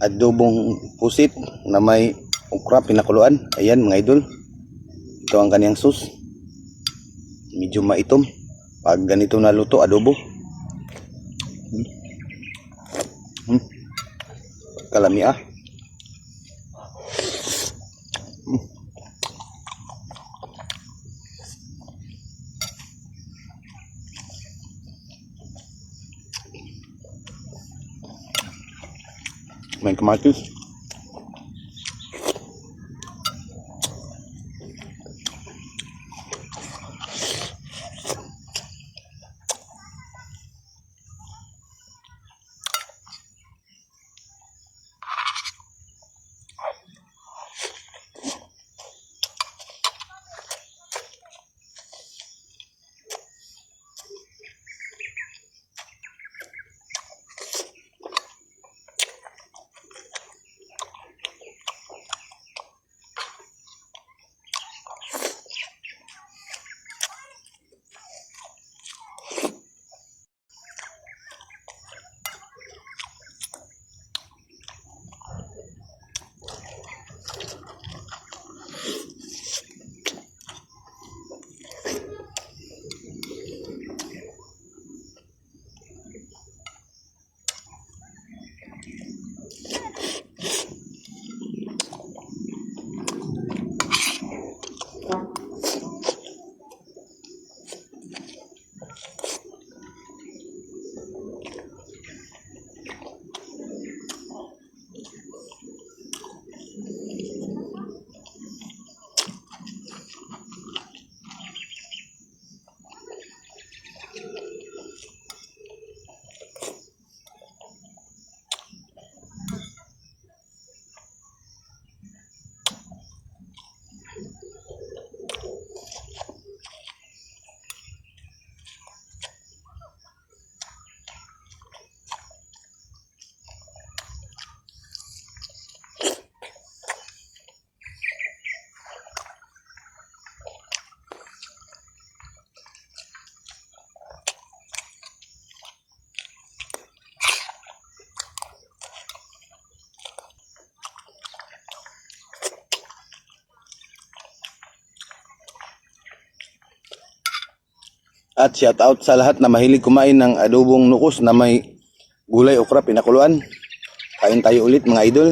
adobong pusit na may okra pinakuluan. Ayan mga idol, ito ang kaniyang sauce. Medyo maitom pag ganito na luto adobo. Kalami ah. May kamatis. At shout out sa lahat na mahilig kumain ng adobong nukos na may gulay okra pinakuluan. Kain tayo ulit mga idol.